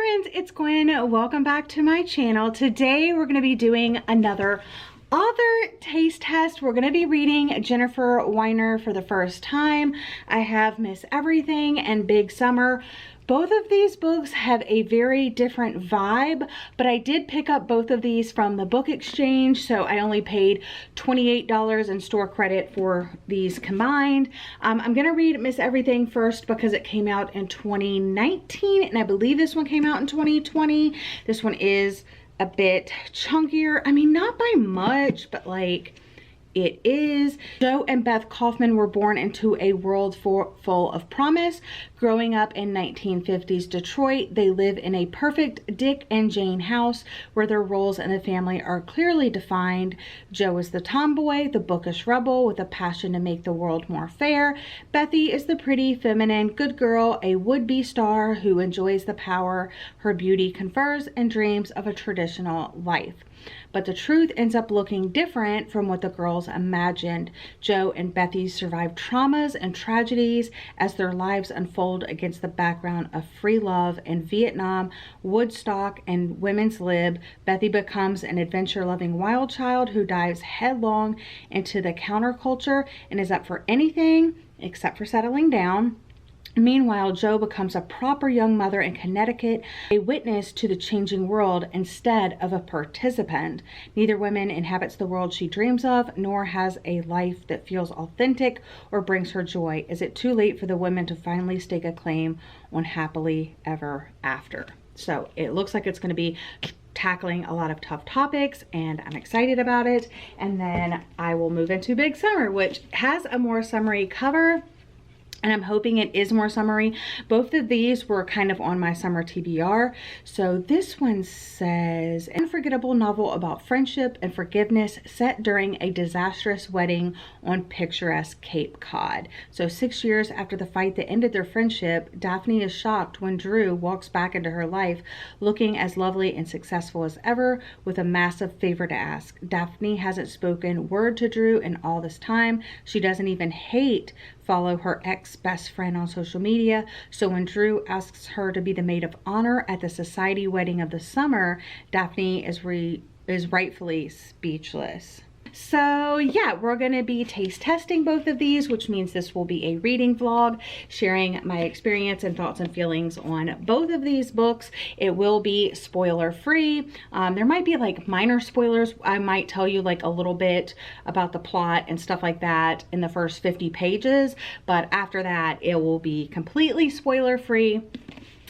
friends, it's Gwen. Welcome back to my channel. Today we're going to be doing another author taste test. We're going to be reading Jennifer Weiner for the first time. I have Miss Everything and Big Summer. Both of these books have a very different vibe, but I did pick up both of these from the book exchange, so I only paid $28 in store credit for these combined. I'm going to read Miss Everything first because it came out in 2019, and I believe this one came out in 2020. This one is a bit chunkier. I mean, not by much, but like it is. Joe and Beth Kaufman were born into a world full of promise. Growing up in 1950s Detroit, they live in a perfect Dick and Jane house where their roles in the family are clearly defined. Joe is the tomboy, the bookish rebel with a passion to make the world more fair. Bethy is the pretty, feminine, good girl, a would-be star who enjoys the power her beauty confers and dreams of a traditional life. But the truth ends up looking different from what the girls imagined. Joe and Bethy survive traumas and tragedies as their lives unfold against the background of free love in Vietnam, Woodstock, and women's lib. Bethy becomes an adventure-loving wild child who dives headlong into the counterculture and is up for anything except for settling down. Meanwhile, Joe becomes a proper young mother in Connecticut, a witness to the changing world instead of a participant. Neither woman inhabits the world she dreams of, nor has a life that feels authentic or brings her joy. Is it too late for the women to finally stake a claim on happily ever after? So it looks like it's going to be tackling a lot of tough topics, and I'm excited about it. And then I will move into Big Summer, which has a more summery cover, and I'm hoping it is more summery. Both of these were kind of on my summer TBR. So this one says, an unforgettable novel about friendship and forgiveness set during a disastrous wedding on picturesque Cape Cod. So 6 years after the fight that ended their friendship, Daphne is shocked when Drew walks back into her life looking as lovely and successful as ever with a massive favor to ask. Daphne hasn't spoken word to Drew in all this time. She doesn't even follow her ex-best friend on social media. So when Drew asks her to be the maid of honor at the society wedding of the summer, Daphne is rightfully speechless. So yeah, we're going to be taste testing both of these, which means this will be a reading vlog sharing my experience and thoughts and feelings on both of these books. It will be spoiler free. There might be like minor spoilers. I might tell you like a little bit about the plot and stuff like that in the first 50 pages, but after that it will be completely spoiler free.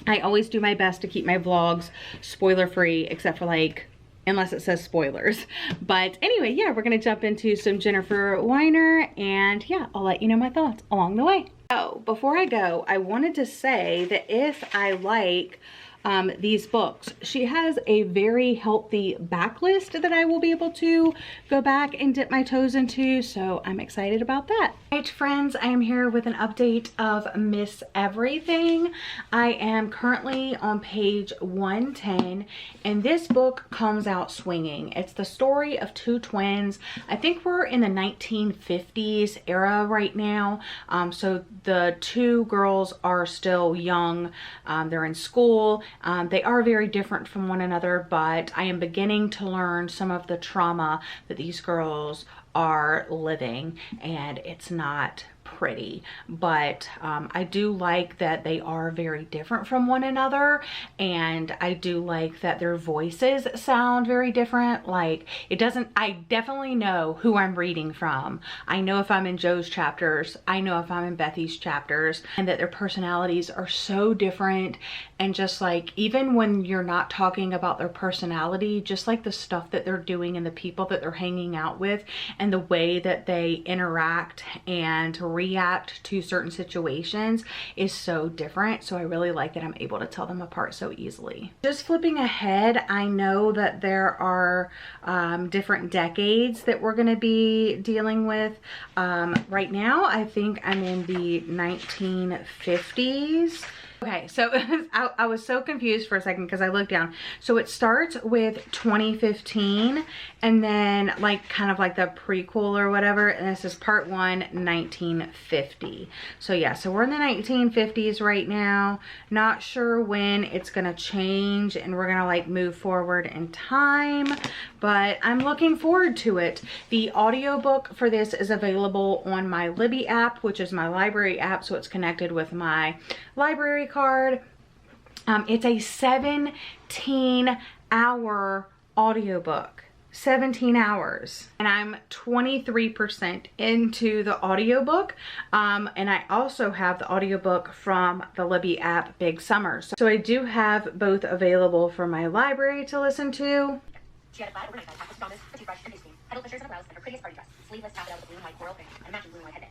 I always do my best to keep my vlogs spoiler free, except for like unless it says spoilers. But anyway, yeah, we're gonna jump into some Jennifer Weiner, and yeah, I'll let you know my thoughts along the way. So before I go, I wanted to say that if I like these books, she has a very healthy backlist that I will be able to go back and dip my toes into, so I'm excited about that. All right, friends, I am here with an update of Miss Everything. I am currently on page 110, and this book comes out swinging. It's the story of two twins. I think we're in the 1950s era right now, so the two girls are still young. They're in school. They are very different from one another, but I am beginning to learn some of the trauma that these girls are living, and it's not pretty, but I do like that they are very different from one another, and I do like that their voices sound very different. Like I definitely know who I'm reading from. I know if I'm in Joe's chapters, I know if I'm in Bethy's chapters, and that their personalities are so different. And just like, even when you're not talking about their personality, just like the stuff that they're doing and the people that they're hanging out with and the way that they interact and react to certain situations is so different. So I really like that I'm able to tell them apart so easily. Just flipping ahead, I know that there are different decades that we're going to be dealing with. Right now, I think I'm in the 1950s. Okay, so I was so confused for a second because I looked down. So it starts with 2015 and then like kind of like the prequel or whatever. And this is part 1, 1950. So yeah, so we're in the 1950s right now. Not sure when it's gonna change and we're gonna like move forward in time, but I'm looking forward to it. The audiobook for this is available on my Libby app, which is my library app. So it's connected with my library card. It's a 17-hour audiobook. 17 hours. And I'm 23% into the audiobook. And I also have the audiobook from the Libby app, Big Summer. So I do have both available for my library to listen to. She had a flat overnight packed with pajamas, a toothbrush, and face cream, huddled with shirts and her blouse, and her prettiest party dress, sleeveless, tapped out with a blue and white coral print, and a matching blue and white headband.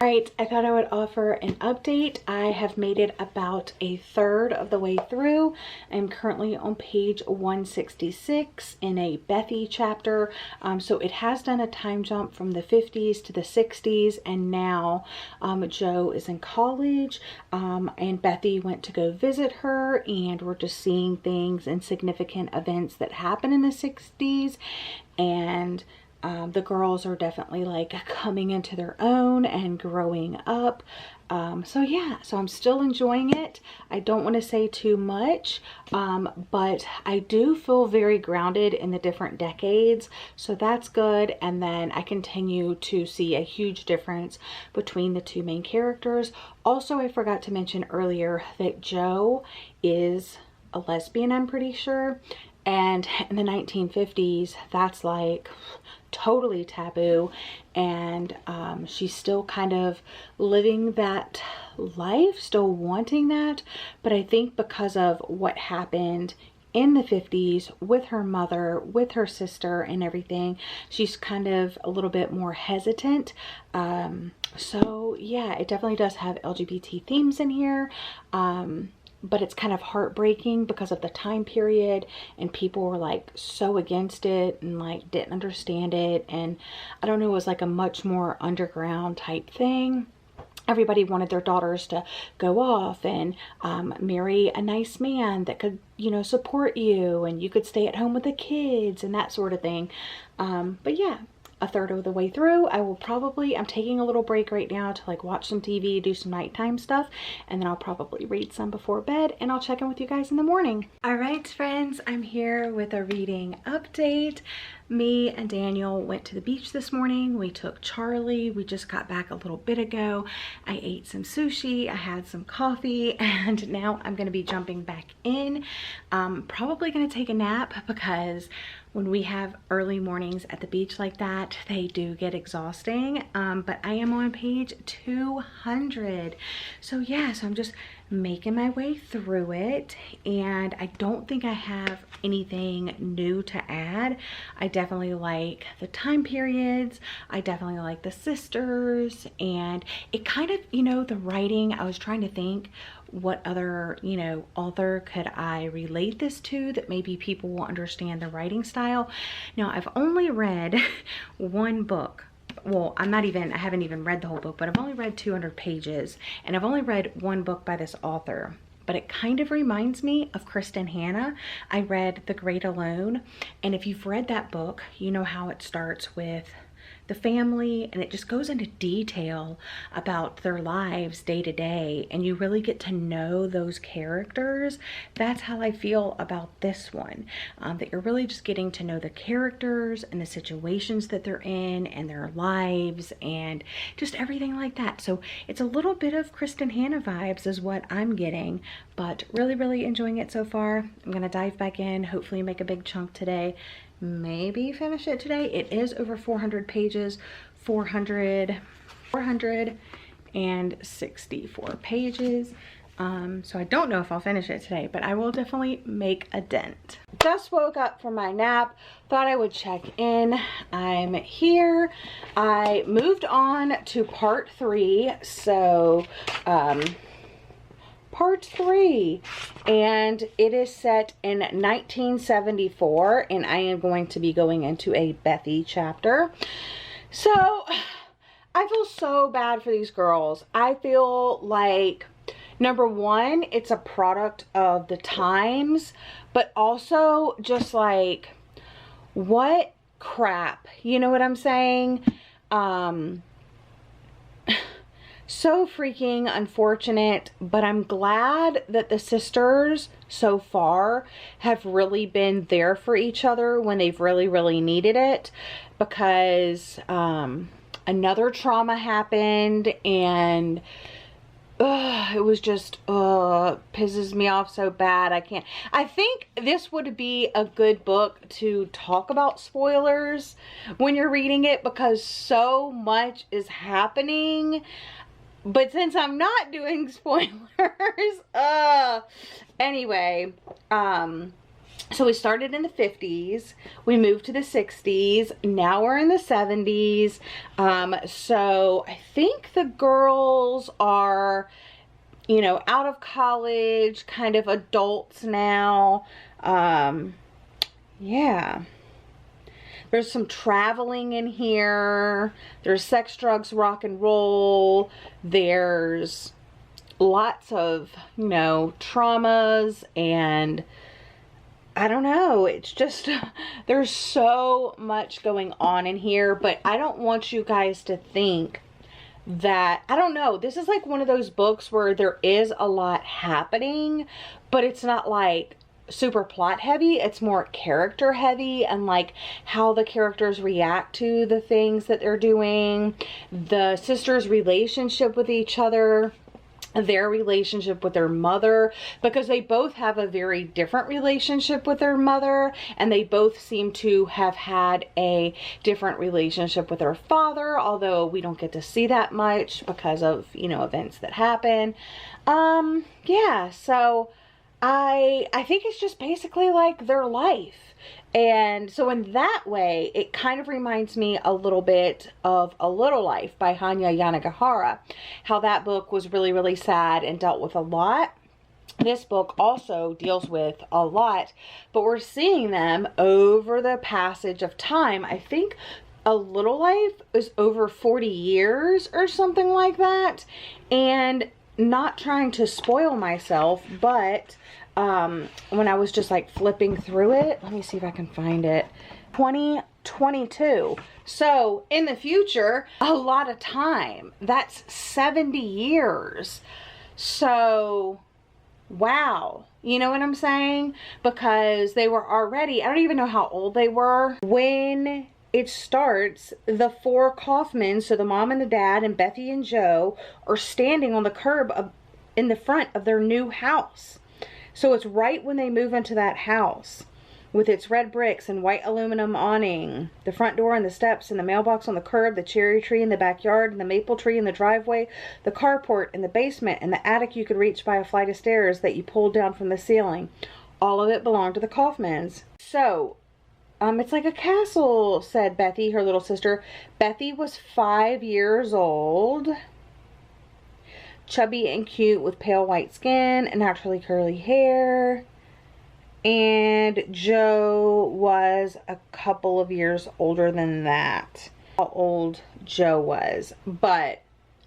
Alright, I thought I would offer an update. I have made it about a third of the way through. I'm currently on page 166 in a Bethy chapter. So it has done a time jump from the 50s to the 60s, and now Jo is in college, and Bethy went to go visit her, and we're just seeing things and significant events that happen in the 60s, and the girls are definitely like coming into their own and growing up. So yeah, so I'm still enjoying it. I don't want to say too much, but I do feel very grounded in the different decades. So that's good. And then I continue to see a huge difference between the two main characters. Also, I forgot to mention earlier that Jo is a lesbian, I'm pretty sure. And in the 1950s, that's like totally taboo, and she's still kind of living that life, still wanting that. But I think because of what happened in the 50s with her mother, with her sister and everything, she's kind of a little bit more hesitant. So yeah, it definitely does have LGBT themes in here. But it's kind of heartbreaking because of the time period, and people were like so against it and like didn't understand it, and I don't know, it was like a much more underground type thing. Everybody wanted their daughters to go off and marry a nice man that could, you know, support you, and you could stay at home with the kids and that sort of thing. But yeah, a third of the way through. I will probably, I'm taking a little break right now to like watch some TV, do some nighttime stuff, and then I'll probably read some before bed, and I'll check in with you guys in the morning. All right, friends, I'm here with a reading update. Me and Daniel went to the beach this morning. We took Charlie. We just got back a little bit ago. I ate some sushi, I had some coffee, and now I'm gonna be jumping back in. Probably gonna take a nap because when we have early mornings at the beach like that, they do get exhausting. But I am on page 200. So yeah, so I'm just making my way through it, and I don't think I have anything new to add. I definitely like the time periods. I definitely like the sisters, and it kind of, you know, the writing, I was trying to think what other, you know, author could I relate this to that maybe people will understand the writing style. Now, I've only read one book. Well, I haven't even read the whole book, but I've only read 200 pages, and I've only read one book by this author, but it kind of reminds me of Kristin Hannah. I read The Great Alone, and if you've read that book, you know how it starts with the family, and it just goes into detail about their lives day to day, and you really get to know those characters. That's how I feel about this one, that you're really just getting to know the characters and the situations that they're in and their lives and just everything like that. So it's a little bit of Kristin Hannah vibes is what I'm getting, but really enjoying it so far. I'm gonna dive back in, hopefully make a big chunk today, maybe finish it today. It is over 400 pages, 464 pages. So I don't know if I'll finish it today, but I will definitely make a dent. Just woke up from my nap, thought I would check in. I'm here. I moved on to part 3, so part 3, and it is set in 1974, and I am going to be going into a Bethy chapter. So I feel so bad for these girls. I feel like Number one, it's a product of the times, but also just like, what crap, you know what I'm saying? So freaking unfortunate, but I'm glad that the sisters so far have really been there for each other when they've really needed it, because another trauma happened, and it was just pisses me off so bad. I think this would be a good book to talk about spoilers when you're reading it, because so much is happening. But since I'm not doing spoilers, anyway, so we started in the 50s, we moved to the 60s, now we're in the 70s, so I think the girls are, you know, out of college, kind of adults now. Yeah. There's some traveling in here. There's sex, drugs, rock and roll. There's lots of, you know, traumas, and I don't know. It's just, there's so much going on in here, but I don't want you guys to think that, I don't know, this is like one of those books where there is a lot happening, but it's not like super plot heavy. It's more character heavy, and like how the characters react to the things that they're doing, the sisters' relationship with each other, their relationship with their mother, because they both have a very different relationship with their mother, and they both seem to have had a different relationship with their father, although we don't get to see that much because of, you know, events that happen. Yeah, so I think it's just basically like their life. And so in that way, it kind of reminds me a little bit of A Little Life by Hanya Yanagihara. How that book was really sad and dealt with a lot. This book also deals with a lot, but we're seeing them over the passage of time. I think A Little Life is over 40 years or something like that. And not trying to spoil myself, but when I was just like flipping through it, let me see if I can find it, 2022. So in the future, a lot of time. That's 70 years. So wow, you know what I'm saying? Because they were already, I don't even know how old they were when it starts. The four Kaufmans, so the mom and the dad and Bethy and Joe, are standing on the curb in the front of their new house. So it's right when they move into that house, with its red bricks and white aluminum awning, the front door and the steps and the mailbox on the curb, the cherry tree in the backyard and the maple tree in the driveway, the carport in the basement, and the attic you could reach by a flight of stairs that you pulled down from the ceiling. All of it belonged to the Kaufmans. So it's like a castle, said Bethy, her little sister. Bethy was 5 years old, chubby and cute with pale white skin and naturally curly hair. And Joe was a couple of years older than that. How old Joe was, but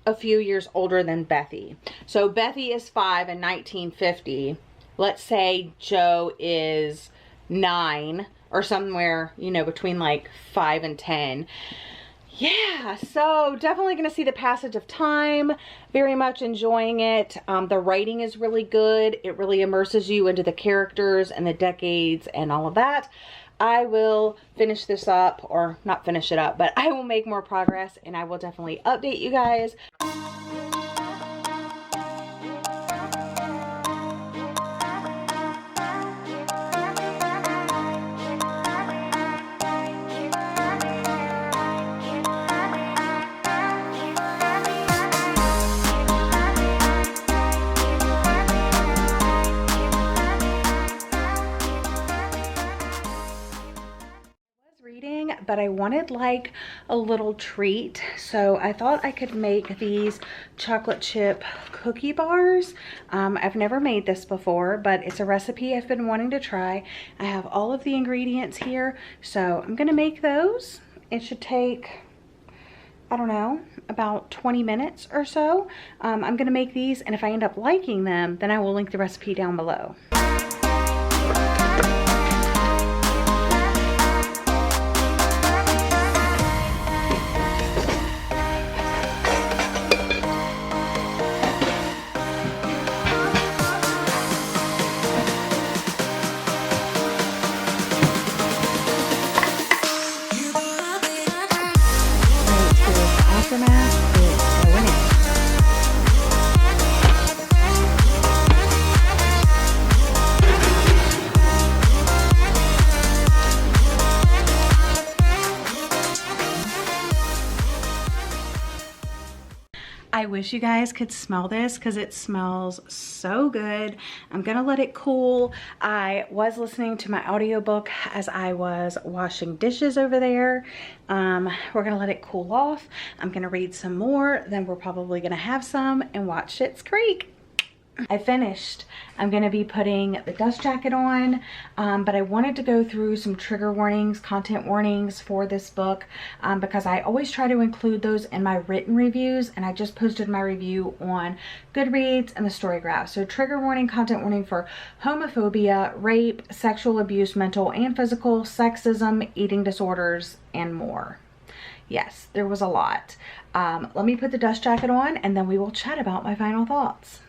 a few years older than Bethy. So Bethy is 5 in 1950. Let's say Joe is 9 or somewhere, you know, between like 5 and 10. Yeah, so definitely going to see the passage of time. Very much enjoying it. The writing is really good. It really immerses you into the characters and the decades and all of that. I will finish this up, or not finish it up, but I will make more progress, and I will definitely update you guys. But I wanted like a little treat, so I thought I could make these chocolate chip cookie bars. I've never made this before, but it's a recipe I've been wanting to try. I have all of the ingredients here, so I'm gonna make those. It should take I don't know, about 20 minutes or so. I'm gonna make these, and if I end up liking them, then I will link the recipe down below. I wish you guys could smell this because it smells so good. I'm gonna let it cool. I was listening to my audiobook as I was washing dishes over there. We're gonna let it cool off. I'm gonna read some more, then we're probably gonna have some and watch Schitt's Creek. I finished. I'm going to be putting the dust jacket on, but I wanted to go through some trigger warnings, content warnings for this book, because I always try to include those in my written reviews, and I just posted my review on Goodreads and the Storygraph. So trigger warning, content warning for homophobia, rape, sexual abuse, mental and physical, sexism, eating disorders, and more. Yes, there was a lot. Let me put the dust jacket on, and then we will chat about my final thoughts.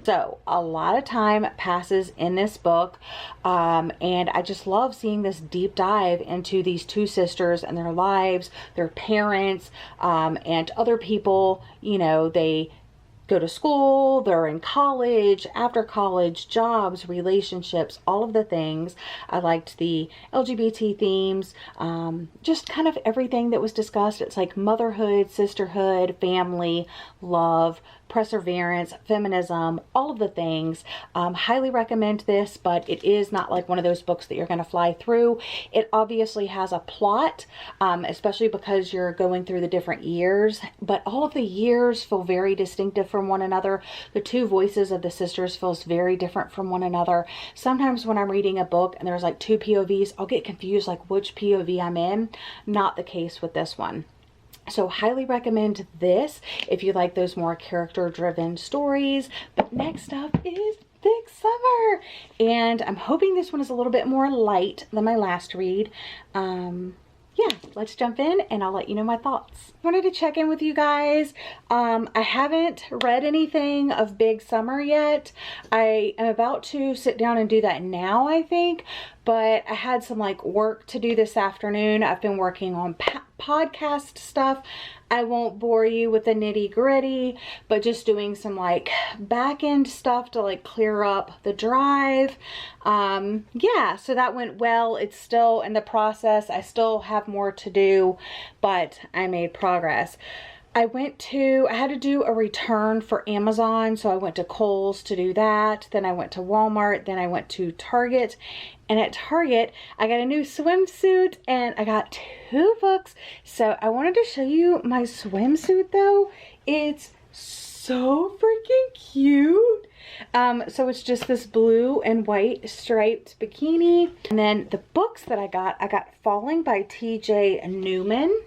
So a lot of time passes in this book, and I just love seeing this deep dive into these two sisters and their lives, their parents, and other people. You know, they go to school, they're in college, after college, jobs, relationships, all of the things. I liked the LGBT themes, just kind of everything that was discussed. It's like motherhood, sisterhood, family, love, perseverance, feminism, all of the things. Highly recommend this, but it is not like one of those books that you're going to fly through. It obviously has a plot, especially because you're going through the different years, but all of the years feel very distinctive from one another. The two voices of the sisters feels very different from one another. Sometimes when I'm reading a book and there's like two POVs, I'll get confused like which POV I'm in. Not the case with this one. So highly recommend this if you like those more character-driven stories. But next up is Big Summer. And I'm hoping this one is a little bit more light than my last read. Yeah, let's jump in and I'll let you know my thoughts. I wanted to check in with you guys. I haven't read anything of Big Summer yet. I am about to sit down and do that now, I think. But I had some like work to do this afternoon. I've been working on podcast stuff. I won't bore you with the nitty gritty, but just doing some like back end stuff to like clear up the drive. Yeah, so that went well. It's still in the process. I still have more to do, but I made progress. I had to do a return for Amazon, so I went to Kohl's to do that. Then I went to Walmart, then I went to Target. And at Target, I got a new swimsuit and I got 2 books. So I wanted to show you my swimsuit though. It's so freaking cute. So it's just this blue and white striped bikini. And then the books that I got Falling by T.J. Newman,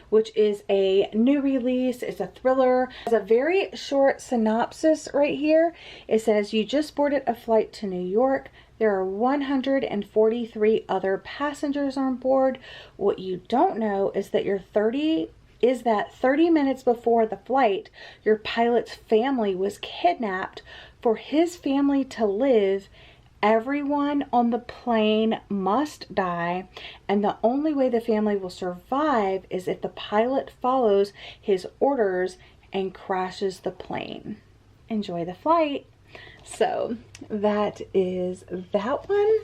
which is a new release. It's a thriller. It has a very short synopsis right here. It says, you just boarded a flight to New York. There are 143 other passengers on board. What you don't know is that 30 minutes before the flight, your pilot's family was kidnapped. For his family to live, everyone on the plane must die, and the only way the family will survive is if the pilot follows his orders and crashes the plane. Enjoy the flight. So that is that one.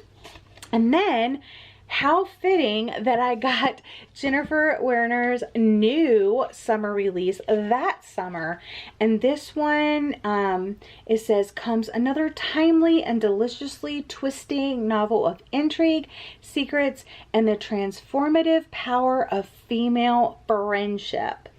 And then how fitting that I got Jennifer Werner's new summer release that summer. And this one, it says, comes another timely and deliciously twisting novel of intrigue, secrets, and the transformative power of female friendship.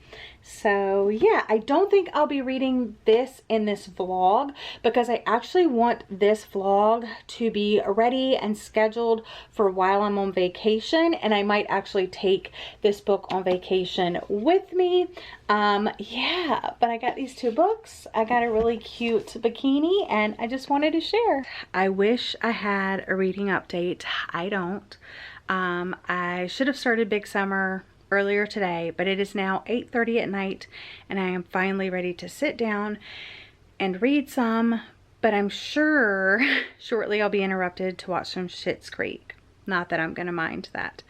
So yeah, I don't think I'll be reading this in this vlog because I actually want this vlog to be ready and scheduled for while I'm on vacation, and I might actually take this book on vacation with me. Yeah, but I got these 2 books. I got a really cute bikini and I just wanted to share. I wish I had a reading update. I don't. I should have started Big Summer earlier today, but it is now 8:30 at night and I am finally ready to sit down and read some, but I'm sure shortly I'll be interrupted to watch some Schitt's Creek. Not that I'm gonna mind that,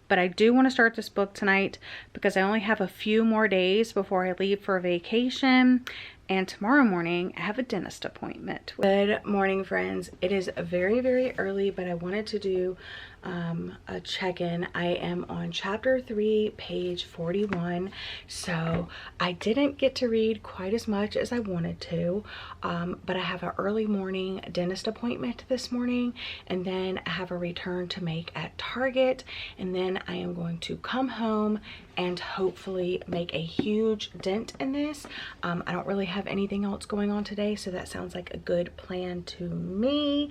but I do want to start this book tonight because I only have a few more days before I leave for vacation, and tomorrow morning I have a dentist appointment. Good morning, friends. It is very, very early, but I wanted to do a check-in. I am on chapter 3, page 41, so I didn't get to read quite as much as I wanted to, but I have an early morning dentist appointment this morning, and then I have a return to make at Target, and then I am going to come home and hopefully make a huge dent in this. I don't really have anything else going on today, so that sounds like a good plan to me.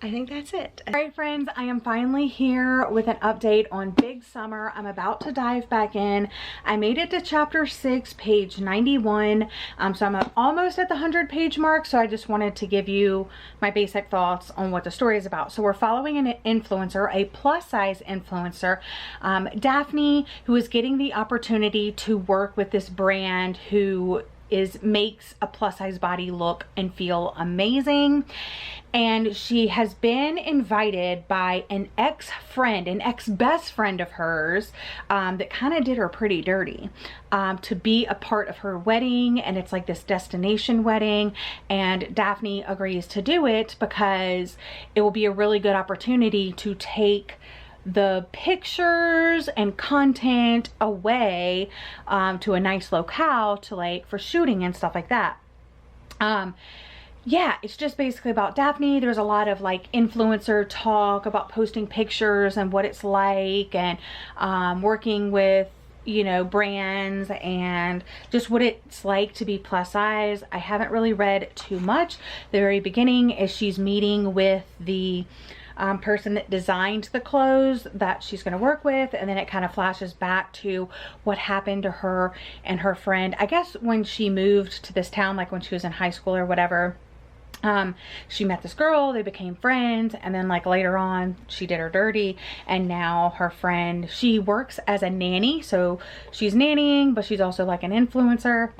I think that's it. All right, friends, I am finally here with an update on Big Summer. I'm about to dive back in. I made it to chapter 6, page 91. So I'm almost at the 100-page mark. So I just wanted to give you my basic thoughts on what the story is about. So we're following an influencer, a plus-size influencer, Daphne, who is getting the opportunity to work with this brand who makes a plus-size body look and feel amazing. And she has been invited by an ex-friend, an ex-best friend of hers, that kind of did her pretty dirty, to be a part of her wedding. And it's like this destination wedding, and Daphne agrees to do it because it will be a really good opportunity to take the pictures and content away to a nice locale to like for shooting and stuff like that. Yeah, it's just basically about Daphne. There's a lot of like influencer talk about posting pictures and what it's like, and working with, you know, brands and just what it's like to be plus size. I haven't really read too much. The very beginning is she's meeting with the person that designed the clothes that she's going to work with, and then it kind of flashes back to what happened to her and her friend, I guess when she moved to this town, like when she was in high school or whatever. She met this girl, they became friends, and then like later on she did her dirty, and now her friend, she works as a nanny, so she's nannying, but she's also like an influencer.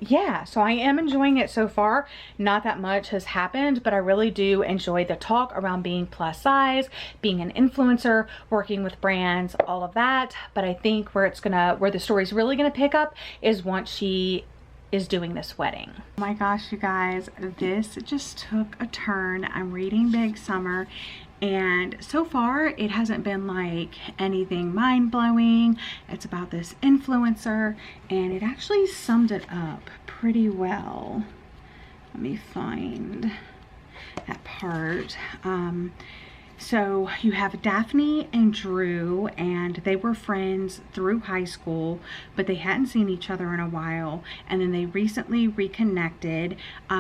Yeah, so I am enjoying it so far. Not that much has happened, but I really do enjoy the talk around being plus size, being an influencer, working with brands, all of that. But I think where the story's really gonna pick up is once she is doing this wedding. Oh my gosh, you guys, this just took a turn. I'm reading Big Summer, and so far it hasn't been like anything mind-blowing. It's about this influencer, and it actually summed it up pretty well. Let me find that part. So you have Daphne and Drew, and they were friends through high school, but they hadn't seen each other in a while, and then they recently reconnected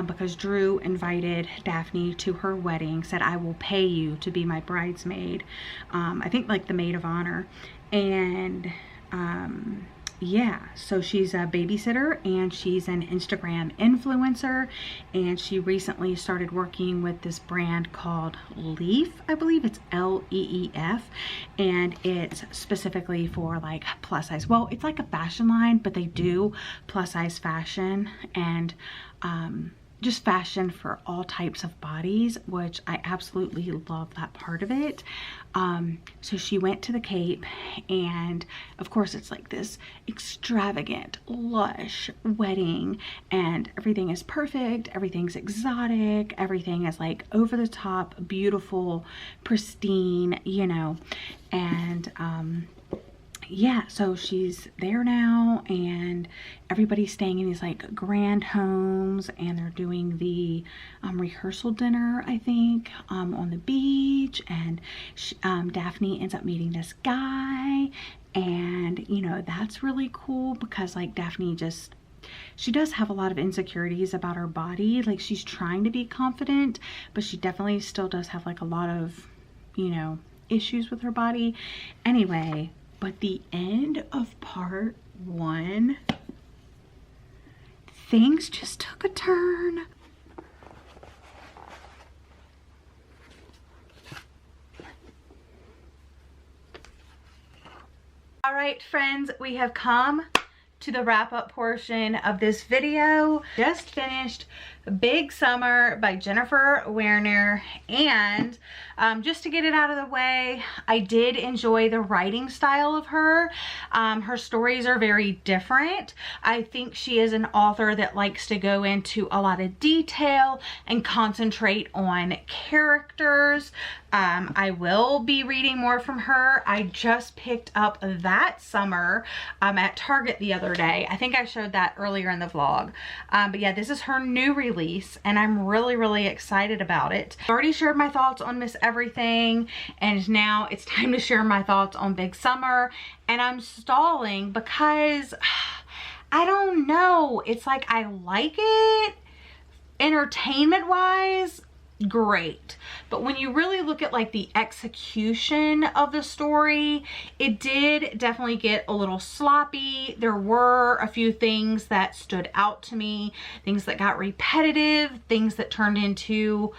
because Drew invited Daphne to her wedding, said, I will pay you to be my bridesmaid. I think like the maid of honor. And yeah, so she's a babysitter and she's an Instagram influencer, and she recently started working with this brand called Leaf. I believe it's L-E-E-F, and it's specifically for like plus size. Well, it's like a fashion line, but they do plus size fashion and just fashion for all types of bodies, which I absolutely love that part of it. So she went to the Cape, and of course it's like this extravagant, lush wedding, and everything is perfect, everything's exotic, everything is like over the top, beautiful, pristine, you know. And yeah, so she's there now, and everybody's staying in these like grand homes, and they're doing the rehearsal dinner, I think, on the beach. And Daphne ends up meeting this guy, and you know, that's really cool because like Daphne just, she does have a lot of insecurities about her body. Like, she's trying to be confident, but she definitely still does have like a lot of, you know, issues with her body. Anyway, but the end of part 1, things just took a turn. All right, friends, we have come to the wrap-up portion of this video. Just finished Big Summer by Jennifer Werner, and just to get it out of the way, I did enjoy the writing style of her. Her stories are very different. I think she is an author that likes to go into a lot of detail and concentrate on characters. I will be reading more from her. I just picked up That Summer at Target the other day. I think I showed that earlier in the vlog. But yeah, this is her new release, and I'm really excited about it. I already shared my thoughts on Miss Everything, and now it's time to share my thoughts on Big Summer. And I'm stalling because I don't know. It's like, I like it entertainment wise, great, but when you really look at like the execution of the story, it did definitely get a little sloppy. There were a few things that stood out to me, things that got repetitive, things that turned into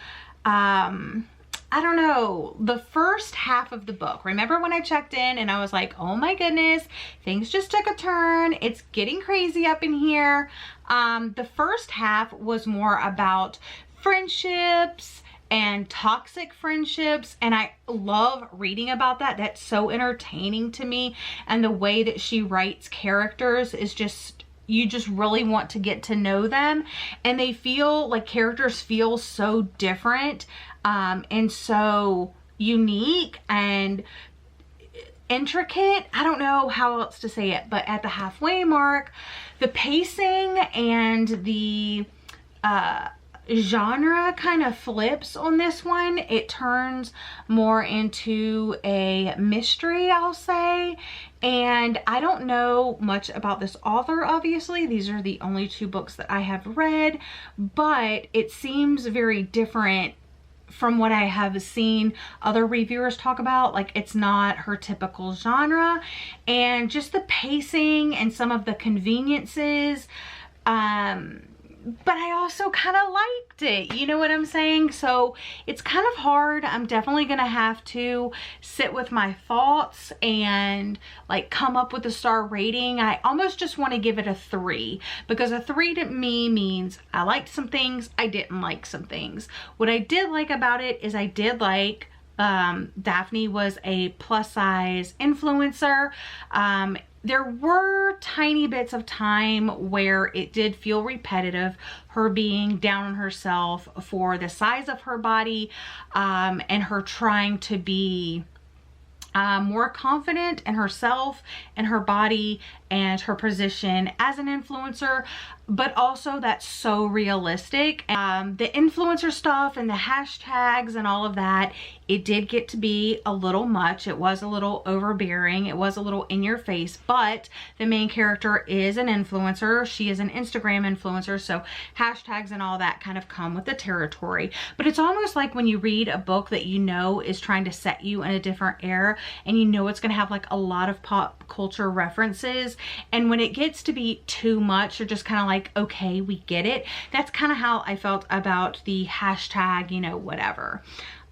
I don't know, the first half of the book. Remember when I checked in and I was like, oh my goodness, things just took a turn, it's getting crazy up in here. The first half was more about friendships and toxic friendships, and I love reading about that. That's so entertaining to me, and the way that she writes characters is just, you just really want to get to know them, and they feel like, characters feel so different and so unique and intricate. I don't know how else to say it, but at the halfway mark, the pacing and the genre kind of flips on this one. It turns more into a mystery, I'll say. And I don't know much about this author, obviously. These are the only 2 books that I have read, but it seems very different from what I have seen other reviewers talk about. Like, it's not her typical genre, and just the pacing and some of the conveniences, but I also kind of liked it, you know what I'm saying? So it's kind of hard. I'm definitely gonna have to sit with my thoughts and like come up with a star rating. I almost just want to give it a 3, because a 3 to me means I liked some things, I didn't like some things. What I did like about it is I did like Daphne was a plus size influencer. There were tiny bits of time where it did feel repetitive, her being down on herself for the size of her body, and her trying to be more confident in herself and her body and her position as an influencer, but also that's so realistic. The influencer stuff and the hashtags and all of that, it did get to be a little much. It was a little overbearing. It was a little in your face, but the main character is an influencer. She is an Instagram influencer, so hashtags and all that kind of come with the territory. But it's almost like when you read a book that you know is trying to set you in a different era, and you know it's going to have like a lot of pop culture references, and when it gets to be too much, you're just kind of like, okay, we get it. That's kind of how I felt about the hashtag, you know, whatever.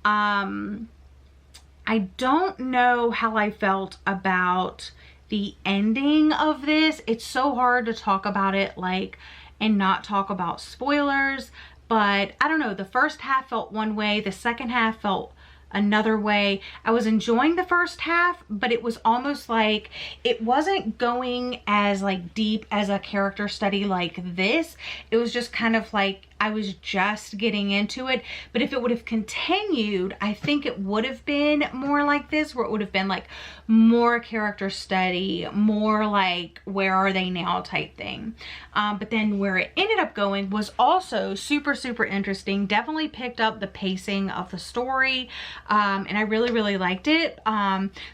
I don't know how I felt about the ending of this. It's so hard to talk about it like and not talk about spoilers, but I don't know, the first half felt one way, the second half felt another way. I was enjoying the first half, but it was almost like it wasn't going as like deep as a character study like this. It was just kind of like, I was just getting into it. But if it would have continued, I think it would have been more like this, where it would have been like more character study, more like where are they now type thing. But then where it ended up going was also super, super interesting. Definitely picked up the pacing of the story, and I really, really liked it.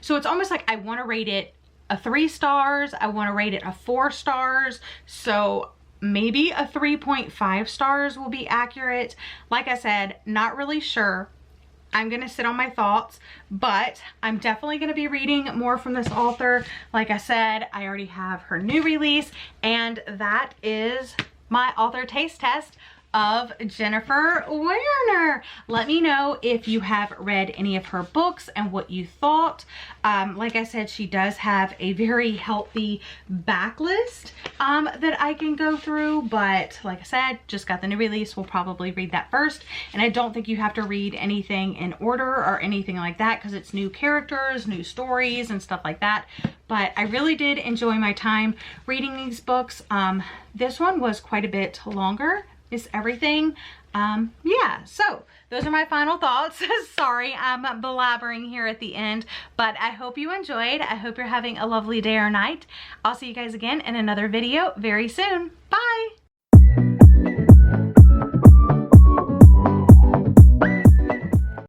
So it's almost like I want to rate it a 3 stars. I want to rate it a 4 stars. So maybe a 3.5 stars will be accurate. Like I said, not really sure. I'm gonna sit on my thoughts, but I'm definitely gonna be reading more from this author. Like I said, I already have her new release, and that is my author taste test of Jennifer Weiner. Let me know if you have read any of her books and what you thought. Like I said, she does have a very healthy backlist that I can go through, but like I said, just got the new release. We'll probably read that first, and I don't think you have to read anything in order or anything like that, because it's new characters, new stories, and stuff like that. But I really did enjoy my time reading these books. This one was quite a bit longer. Is everything. Yeah, so those are my final thoughts. Sorry, I'm blabbering here at the end, but I hope you enjoyed. I hope you're having a lovely day or night. I'll see you guys again in another video very soon. Bye.